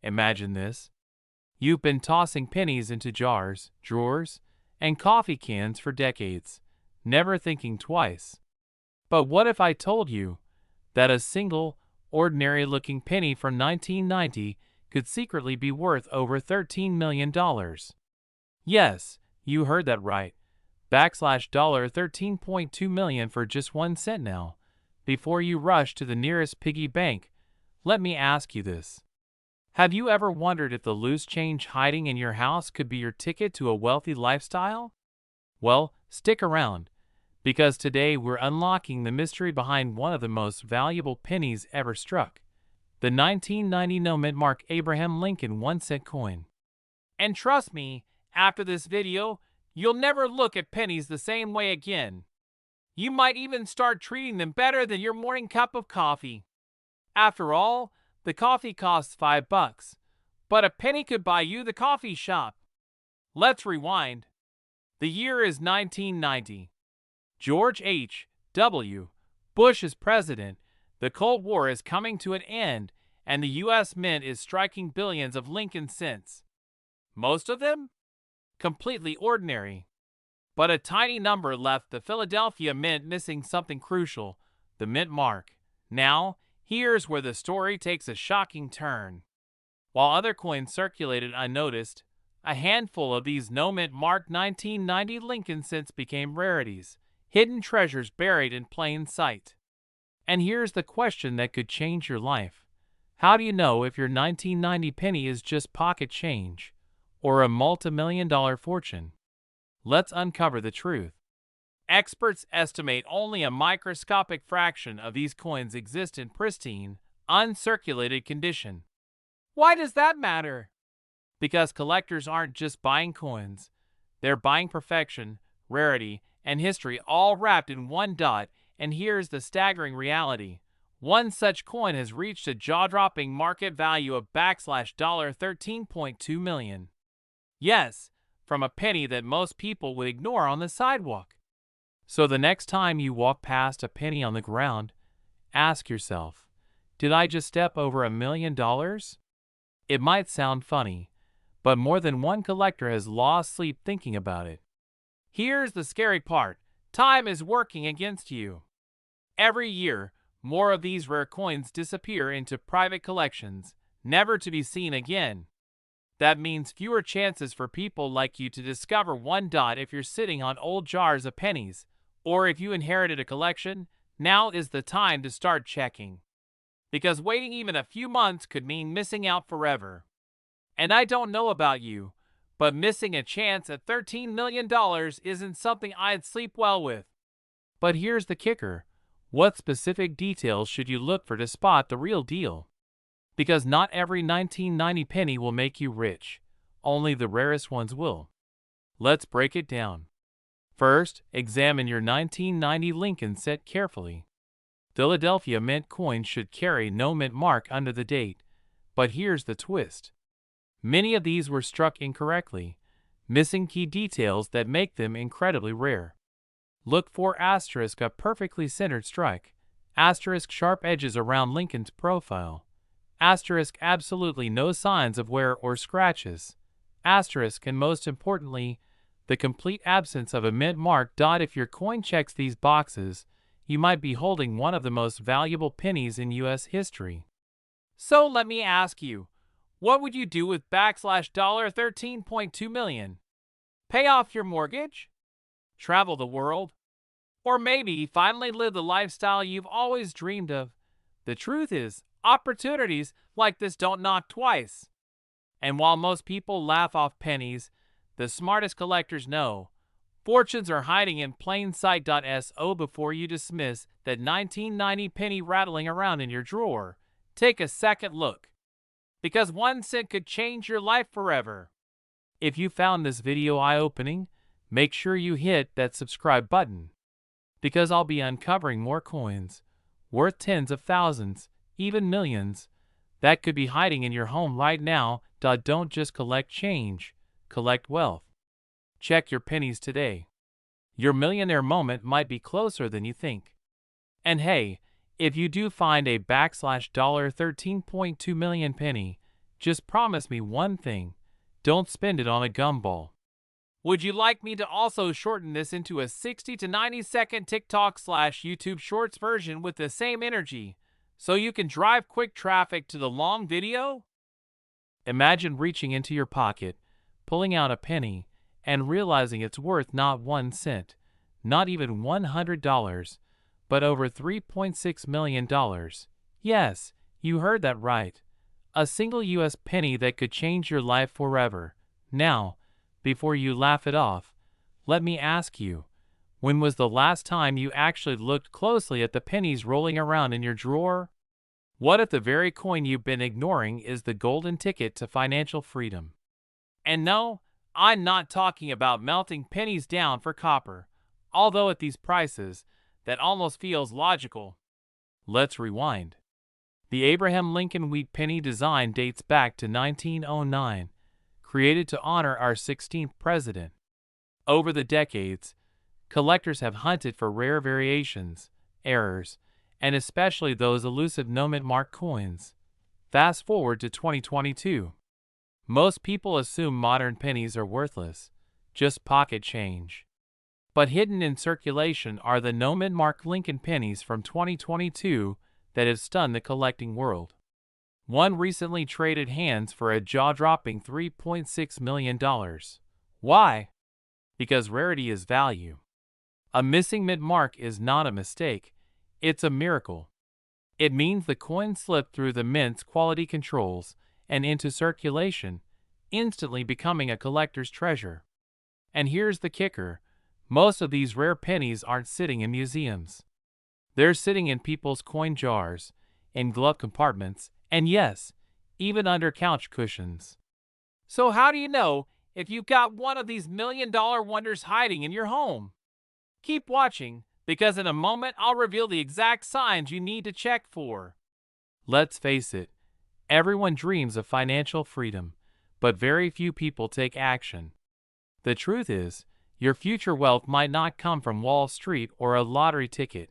Imagine this. You've been tossing pennies into jars, drawers, and coffee cans for decades, never thinking twice. But what if I told you that a single, ordinary-looking penny from 1990 could secretly be worth over $13 million? Yes, you heard that right. $13.2 million for just 1 cent now. Before you rush to the nearest piggy bank, let me ask you this. Have you ever wondered if the loose change hiding in your house could be your ticket to a wealthy lifestyle? Well, stick around, because today we're unlocking the mystery behind one of the most valuable pennies ever struck, the 1990 no-mint mark Abraham Lincoln 1-cent coin. And trust me, after this video, you'll never look at pennies the same way again. You might even start treating them better than your morning cup of coffee. After all, the coffee costs $5, but a penny could buy you the coffee shop. Let's rewind. The year is 1990. George H.W. Bush is president, the Cold War is coming to an end, and the U.S. Mint is striking billions of Lincoln cents. Most of them? Completely ordinary. But a tiny number left the Philadelphia Mint missing something crucial, the mint mark. Now, here's where the story takes a shocking turn. While other coins circulated unnoticed, a handful of these no-mint mark 1990 Lincoln cents became rarities, hidden treasures buried in plain sight. And here's the question that could change your life. How do you know if your 1990 penny is just pocket change or a multi-million-dollar fortune? Let's uncover the truth. Experts estimate only a microscopic fraction of these coins exist in pristine, uncirculated condition. Why does that matter? Because collectors aren't just buying coins. They're buying perfection, rarity, and history all wrapped in one dot, and here's the staggering reality. One such coin has reached a jaw-dropping market value of $13.2 million. Yes, from a penny that most people would ignore on the sidewalk. So the next time you walk past a penny on the ground, ask yourself, did I just step over $1 million? It might sound funny, but more than one collector has lost sleep thinking about it. Here's the scary part. Time is working against you. Every year, more of these rare coins disappear into private collections, never to be seen again. That means fewer chances for people like you to discover one dot if you're sitting on old jars of pennies, or if you inherited a collection. Now is the time to start checking. Because waiting even a few months could mean missing out forever. And I don't know about you, but missing a chance at $13 million isn't something I'd sleep well with. But here's the kicker. What specific details should you look for to spot the real deal? Because not every 1990 penny will make you rich. Only the rarest ones will. Let's break it down. First, examine your 1990 Lincoln set carefully. Philadelphia Mint coins should carry no mint mark under the date, but here's the twist. Many of these were struck incorrectly, missing key details that make them incredibly rare. Look for asterisk, a perfectly centered strike, asterisk, sharp edges around Lincoln's profile, asterisk, absolutely no signs of wear or scratches, asterisk, and most importantly, the complete absence of a mint mark. If your coin checks these boxes, you might be holding one of the most valuable pennies in U.S. history. So let me ask you, what would you do with $13.2 million? Pay off your mortgage? Travel the world? Or maybe finally live the lifestyle you've always dreamed of? The truth is, opportunities like this don't knock twice. And while most people laugh off pennies, the smartest collectors know fortunes are hiding in plain sight. So before you dismiss that 1990 penny rattling around in your drawer, take a second look. Because 1 cent could change your life forever. If you found this video eye-opening, make sure you hit that subscribe button. Because I'll be uncovering more coins, worth tens of thousands, even millions, that could be hiding in your home right now. Don't just collect change, collect wealth. Check your pennies today. Your millionaire moment might be closer than you think. And hey, if you do find a $13.2 million penny, Just promise me one thing. Don't spend it on a gumball. Would you like me to also shorten this into a 60 to 90-second TikTok/YouTube Shorts version with the same energy, so you can drive quick traffic to the long video? Imagine reaching into your pocket, pulling out a penny, and realizing it's worth not 1 cent, not even $100, but over $3.6 million. Yes, you heard that right. A single US penny that could change your life forever. Now, before you laugh it off, let me ask you, when was the last time you actually looked closely at the pennies rolling around in your drawer? What if the very coin you've been ignoring is the golden ticket to financial freedom? And no, I'm not talking about melting pennies down for copper, although at these prices, that almost feels logical. Let's rewind. The Abraham Lincoln wheat penny design dates back to 1909, created to honor our 16th president. Over the decades, collectors have hunted for rare variations, errors, and especially those elusive no-mint-mark coins. Fast forward to 2022. Most people assume modern pennies are worthless, just pocket change. But hidden in circulation are the no-mint-mark Lincoln pennies from 2022 that have stunned the collecting world. One recently traded hands for a jaw-dropping $3.6 million. Why? Because rarity is value. A missing mint mark is not a mistake, it's a miracle. It means the coin slipped through the mint's quality controls and into circulation, instantly becoming a collector's treasure. And here's the kicker. Most of these rare pennies aren't sitting in museums. They're sitting in people's coin jars, in glove compartments, and yes, even under couch cushions. So how do you know if you've got one of these million-dollar wonders hiding in your home? Keep watching, because in a moment I'll reveal the exact signs you need to check for. Let's face it, everyone dreams of financial freedom, but very few people take action. The truth is, your future wealth might not come from Wall Street or a lottery ticket.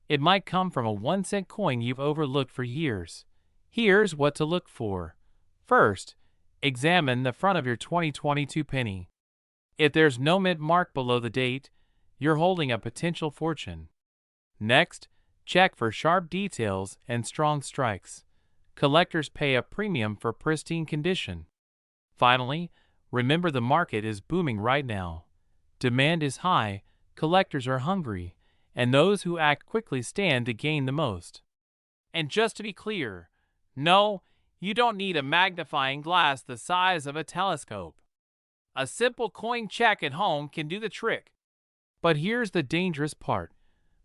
It might come from a 1-cent coin you've overlooked for years. Here's what to look for. First, examine the front of your 2022 penny. If there's no mint mark below the date, you're holding a potential fortune. Next, check for sharp details and strong strikes. Collectors pay a premium for pristine condition. Finally, remember the market is booming right now. Demand is high, collectors are hungry, and those who act quickly stand to gain the most. And just to be clear, no, you don't need a magnifying glass the size of a telescope. A simple coin check at home can do the trick. But here's the dangerous part.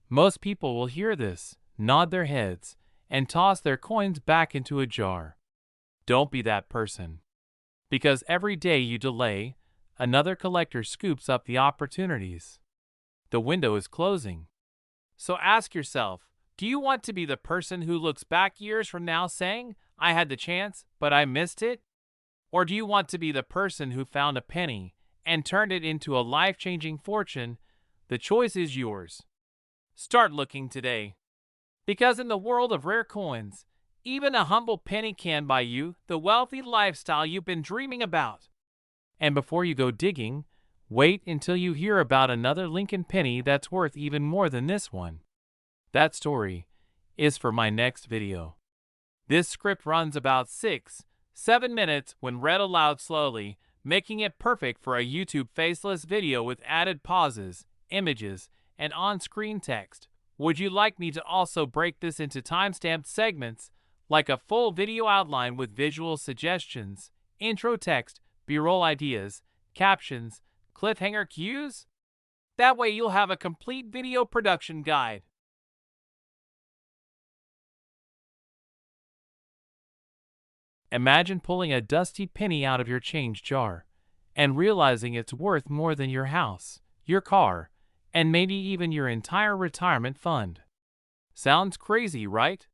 Most people will hear this, nod their heads, and toss their coins back into a jar. Don't be that person. Because every day you delay, another collector scoops up the opportunities. The window is closing. So ask yourself, do you want to be the person who looks back years from now saying, I had the chance, but I missed it? Or do you want to be the person who found a penny and turned it into a life-changing fortune? The choice is yours. Start looking today. Because in the world of rare coins, even a humble penny can buy you the wealthy lifestyle you've been dreaming about. And before you go digging, wait until you hear about another Lincoln penny that's worth even more than this one. That story is for my next video. This script runs about 6-7 minutes when read aloud slowly, making it perfect for a YouTube faceless video with added pauses, images, and on-screen text. Would you like me to also break this into timestamped segments, like a full video outline with visual suggestions, intro text, B-roll ideas, captions, cliffhanger cues? That way you'll have a complete video production guide. Imagine pulling a dusty penny out of your change jar and realizing it's worth more than your house, your car, and maybe even your entire retirement fund. Sounds crazy, right?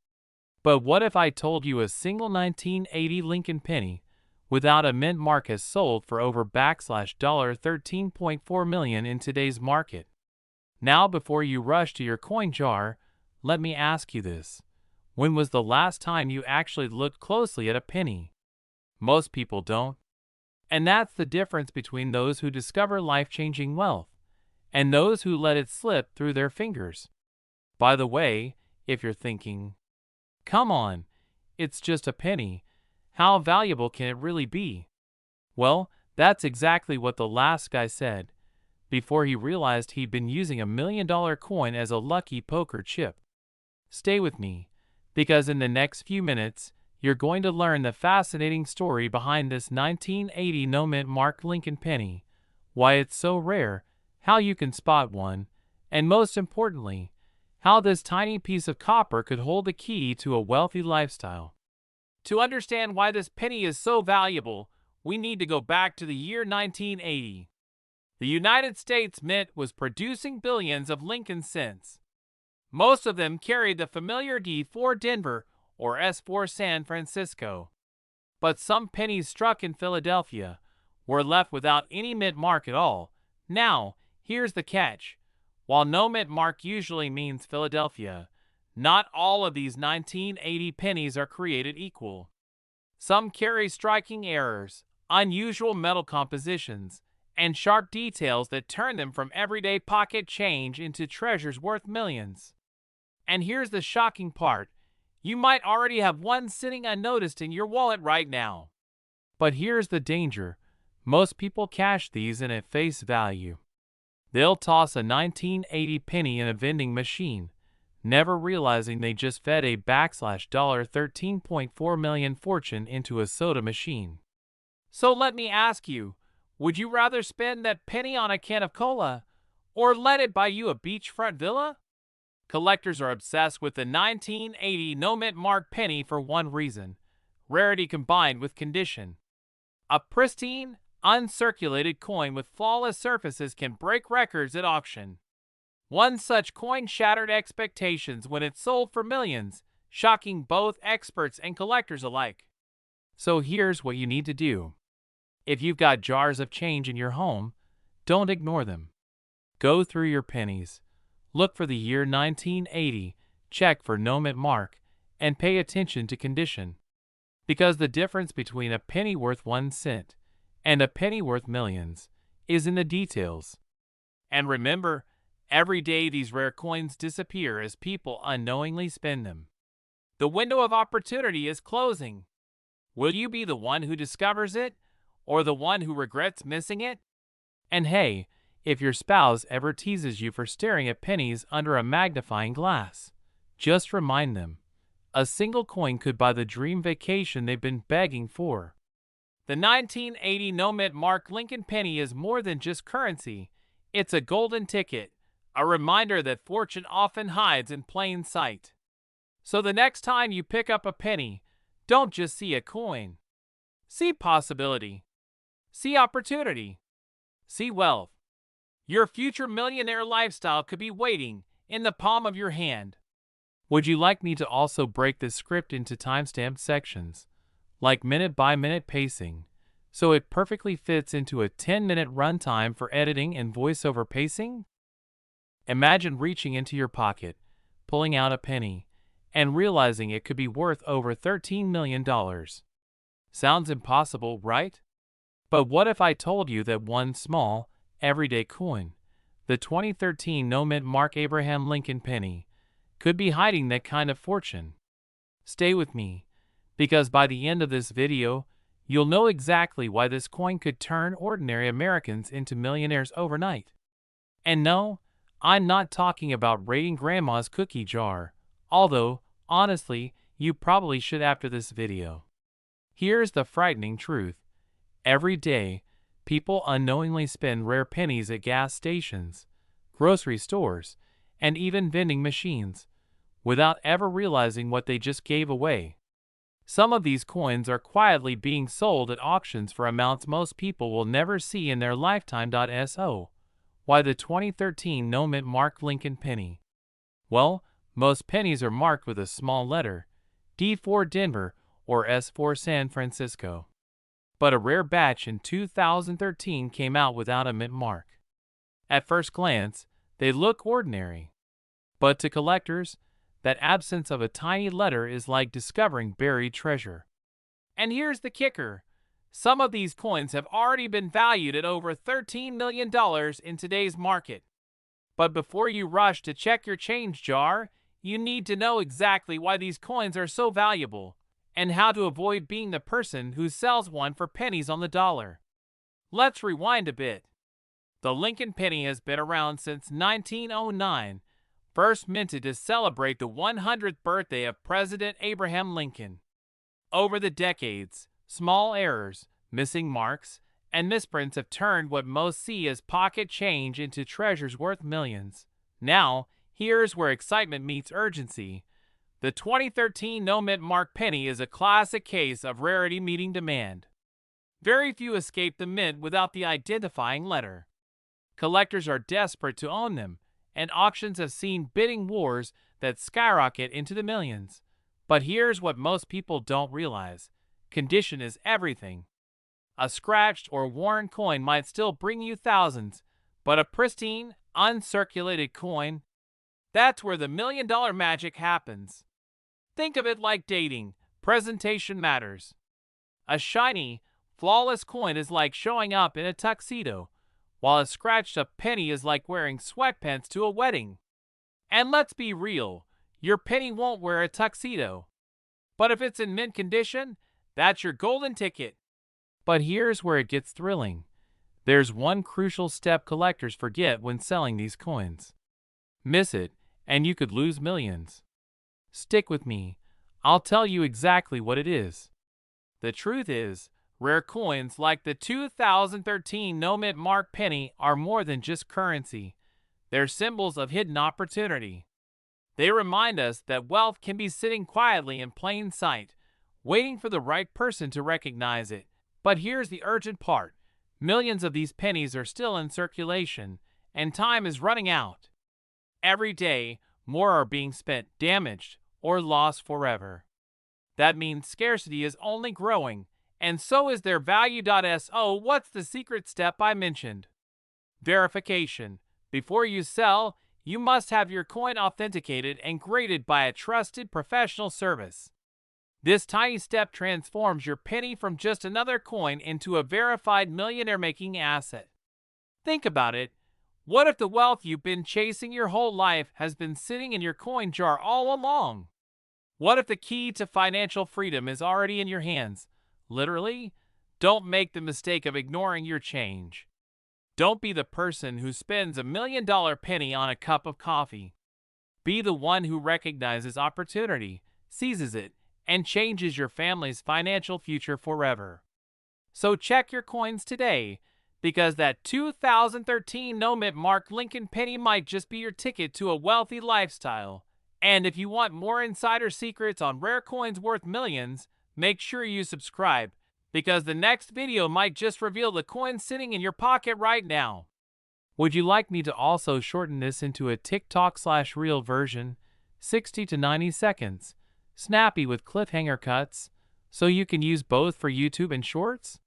But what if I told you a single 1980 Lincoln penny without a mint mark has sold for over $13.4 million in today's market? Now, before you rush to your coin jar, let me ask you this. When was the last time you actually looked closely at a penny? Most people don't. And that's the difference between those who discover life-changing wealth and those who let it slip through their fingers. By the way, if you're thinking, come on, it's just a penny, how valuable can it really be? Well, that's exactly what the last guy said before he realized he'd been using $1 million coin as a lucky poker chip. Stay with me, because in the next few minutes, you're going to learn the fascinating story behind this 1980 no-mint mark Lincoln penny, why it's so rare, how you can spot one, and most importantly, how this tiny piece of copper could hold the key to a wealthy lifestyle. To understand why this penny is so valuable, we need to go back to the year 1980. The United States Mint was producing billions of Lincoln cents. Most of them carried the familiar D4 Denver or S4 San Francisco. But some pennies struck in Philadelphia were left without any mint mark at all. Now, here's the catch. While no mint mark usually means Philadelphia, not all of these 1980 pennies are created equal. Some carry striking errors, unusual metal compositions, and sharp details that turn them from everyday pocket change into treasures worth millions. And here's the shocking part. You might already have one sitting unnoticed in your wallet right now. But here's the danger. Most people cash these in at face value. They'll toss a 1980 penny in a vending machine, never realizing they just fed a $13.4 million fortune into a soda machine. So let me ask you, would you rather spend that penny on a can of cola, or let it buy you a beachfront villa? Collectors are obsessed with the 1980 no-mint mark penny for one reason: rarity combined with condition. A pristine, uncirculated coin with flawless surfaces can break records at auction. One such coin shattered expectations when it sold for millions, shocking both experts and collectors alike. So here's what you need to do. If you've got jars of change in your home, don't ignore them. Go through your pennies. Look for the year 1980, check for no mint mark, and pay attention to condition. Because the difference between a penny worth 1 cent and a penny worth millions is in the details. And remember, every day these rare coins disappear as people unknowingly spend them. The window of opportunity is closing. Will you be the one who discovers it, or the one who regrets missing it? And hey, if your spouse ever teases you for staring at pennies under a magnifying glass, just remind them, a single coin could buy the dream vacation they've been begging for. The 1980 no-mint mark Lincoln penny is more than just currency. It's a golden ticket, a reminder that fortune often hides in plain sight. So the next time you pick up a penny, don't just see a coin. See possibility. See opportunity. See wealth. Your future millionaire lifestyle could be waiting in the palm of your hand. Would you like me to also break this script into timestamped sections, like minute-by-minute pacing, so it perfectly fits into a 10-minute runtime for editing and voiceover pacing? Imagine reaching into your pocket, pulling out a penny, and realizing it could be worth over $13 million. Sounds impossible, right? But what if I told you that one small, everyday coin, the 2013 no-mint mark Abraham Lincoln penny, could be hiding that kind of fortune? Stay with me, because by the end of this video, you'll know exactly why this coin could turn ordinary Americans into millionaires overnight. And no, I'm not talking about raiding grandma's cookie jar, although, honestly, you probably should after this video. Here's the frightening truth. Every day, people unknowingly spend rare pennies at gas stations, grocery stores, and even vending machines, without ever realizing what they just gave away. Some of these coins are quietly being sold at auctions for amounts most people will never see in their lifetime. So, why the 2013 no-mint mark Lincoln penny? Well, most pennies are marked with a small letter, D4 Denver or S4 San Francisco. But a rare batch in 2013 came out without a mint mark. At first glance, they look ordinary. But to collectors, that absence of a tiny letter is like discovering buried treasure. And here's the kicker. Some of these coins have already been valued at over $13 million in today's market. But before you rush to check your change jar, you need to know exactly why these coins are so valuable and how to avoid being the person who sells one for pennies on the dollar. Let's rewind a bit. The Lincoln penny has been around since 1909, first minted to celebrate the 100th birthday of President Abraham Lincoln. Over the decades, small errors, missing marks, and misprints have turned what most see as pocket change into treasures worth millions. Now, here's where excitement meets urgency. The 2013 no-mint mark penny is a classic case of rarity meeting demand. Very few escape the mint without the identifying letter. Collectors are desperate to own them, and auctions have seen bidding wars that skyrocket into the millions. But here's what most people don't realize. Condition is everything. A scratched or worn coin might still bring you thousands, but a pristine, uncirculated coin, that's where the million-dollar magic happens. Think of it like dating. Presentation matters. A shiny, flawless coin is like showing up in a tuxedo, while a scratched-up penny is like wearing sweatpants to a wedding. And let's be real, your penny won't wear a tuxedo. But if it's in mint condition, that's your golden ticket. But here's where it gets thrilling. There's one crucial step collectors forget when selling these coins. Miss it, and you could lose millions. Stick with me. I'll tell you exactly what it is. The truth is, rare coins like the 2013 no-mint mark penny are more than just currency. They're symbols of hidden opportunity. They remind us that wealth can be sitting quietly in plain sight, waiting for the right person to recognize it. But here's the urgent part. Millions of these pennies are still in circulation, and time is running out. Every day, more are being spent, damaged, or lost forever. That means scarcity is only growing, and so is their value. So what's the secret step I mentioned? Verification. Before you sell, you must have your coin authenticated and graded by a trusted professional service. This tiny step transforms your penny from just another coin into a verified millionaire-making asset. Think about it. What if the wealth you've been chasing your whole life has been sitting in your coin jar all along? What if the key to financial freedom is already in your hands? Literally, don't make the mistake of ignoring your change. Don't be the person who spends $1 million penny on a cup of coffee. Be the one who recognizes opportunity, seizes it, and changes your family's financial future forever. So check your coins today, because that 2013 no-mint mark Lincoln penny might just be your ticket to a wealthy lifestyle. And if you want more insider secrets on rare coins worth millions, make sure you subscribe, because the next video might just reveal the coin sitting in your pocket right now. Would you like me to also shorten this into a TikTok/Reel version, 60 to 90 seconds, snappy with cliffhanger cuts, so you can use both for YouTube and Shorts?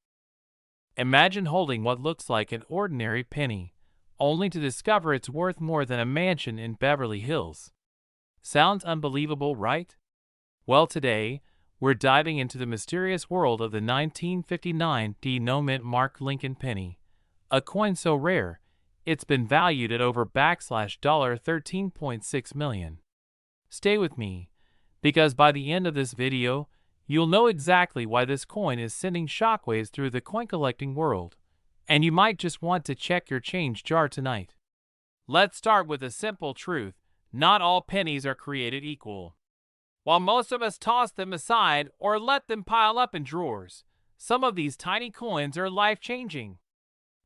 Imagine holding what looks like an ordinary penny, only to discover it's worth more than a mansion in Beverly Hills. Sounds unbelievable, right? Well, today, we're diving into the mysterious world of the 1959 no-mint mark Lincoln penny, a coin so rare, it's been valued at over $13.6 million. Stay with me, because by the end of this video, you'll know exactly why this coin is sending shockwaves through the coin collecting world, and you might just want to check your change jar tonight. Let's start with a simple truth. Not all pennies are created equal. While most of us toss them aside or let them pile up in drawers, some of these tiny coins are life-changing.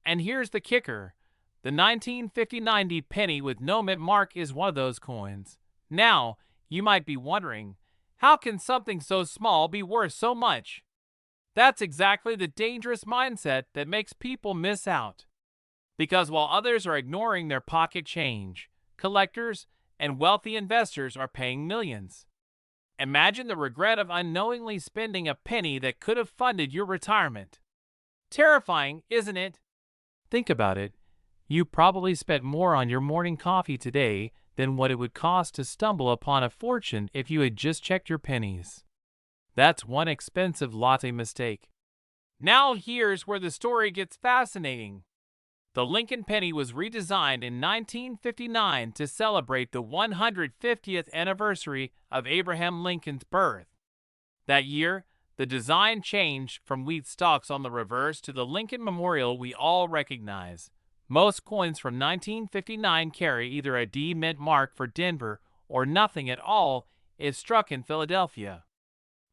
And here's the kicker. The 1959 penny with no-mint mark is one of those coins. Now, you might be wondering, how can something so small be worth so much? That's exactly the dangerous mindset that makes people miss out. Because while others are ignoring their pocket change, collectors and wealthy investors are paying millions. Imagine the regret of unknowingly spending a penny that could have funded your retirement. Terrifying, isn't it? Think about it. You probably spent more on your morning coffee today than what it would cost to stumble upon a fortune if you had just checked your pennies. That's one expensive latte mistake. Now here's where the story gets fascinating. The Lincoln penny was redesigned in 1959 to celebrate the 150th anniversary of Abraham Lincoln's birth. That year, the design changed from wheat stalks on the reverse to the Lincoln Memorial we all recognize. Most coins from 1959 carry either a D mint mark for Denver or nothing at all if struck in Philadelphia.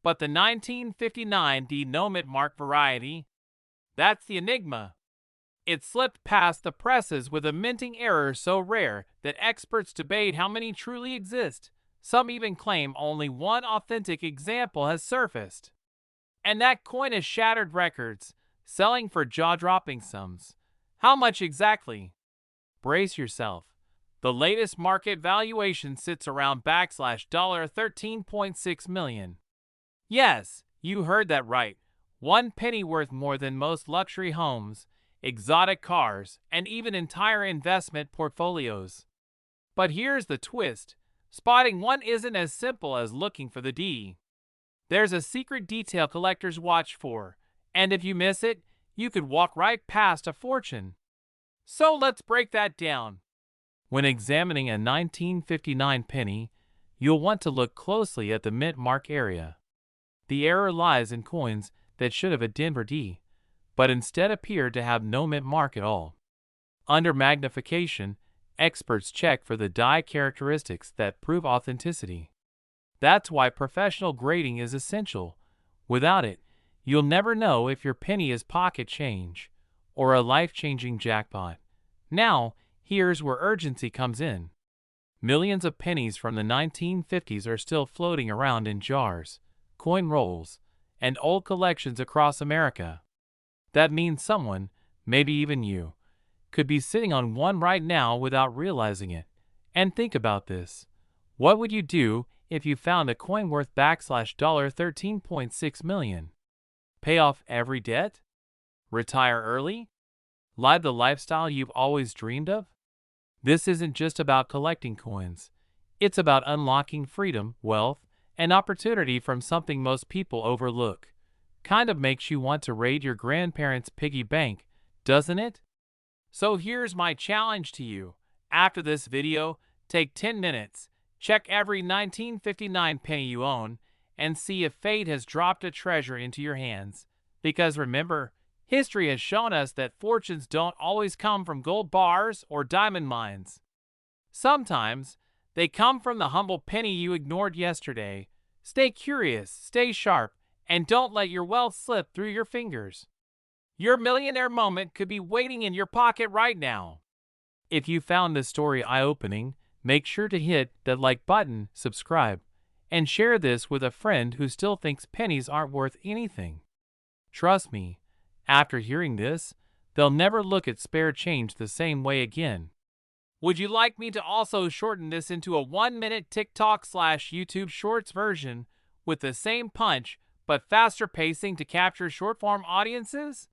But the 1959 D no mint mark variety, that's the enigma. It slipped past the presses with a minting error so rare that experts debate how many truly exist. Some even claim only one authentic example has surfaced. And that coin has shattered records, selling for jaw-dropping sums. How much exactly? Brace yourself. The latest market valuation sits around $13.6 million. Yes, you heard that right. One penny worth more than most luxury homes, exotic cars, and even entire investment portfolios. But here's the twist. Spotting one isn't as simple as looking for the D. There's a secret detail collectors watch for, and if you miss it, you could walk right past a fortune. So let's break that down. When examining a 1959 penny, you'll want to look closely at the mint mark area. The error lies in coins that should have a Denver D, but instead appeared to have no mint mark at all. Under magnification, experts check for the die characteristics that prove authenticity. That's why professional grading is essential. Without it, you'll never know if your penny is pocket change or a life-changing jackpot. Now, here's where urgency comes in. Millions of pennies from the 1950s are still floating around in jars, coin rolls, and old collections across America. That means someone, maybe even you, could be sitting on one right now without realizing it. And think about this. What would you do if you found a coin worth $13.6 million? Pay off every debt? Retire early? Live the lifestyle you've always dreamed of? This isn't just about collecting coins. It's about unlocking freedom, wealth, and opportunity from something most people overlook. Kind of makes you want to raid your grandparents' piggy bank, doesn't it? So here's my challenge to you. After this video, take 10 minutes, check every 1959 penny you own, and see if fate has dropped a treasure into your hands. Because remember, history has shown us that fortunes don't always come from gold bars or diamond mines. Sometimes, they come from the humble penny you ignored yesterday. Stay curious, stay sharp, and don't let your wealth slip through your fingers. Your millionaire moment could be waiting in your pocket right now. If you found this story eye-opening, make sure to hit that like button, subscribe, and share this with a friend who still thinks pennies aren't worth anything. Trust me, after hearing this, they'll never look at spare change the same way again. Would you like me to also shorten this into a 1-minute TikTok/YouTube Shorts version with the same punch but faster pacing to capture short-form audiences?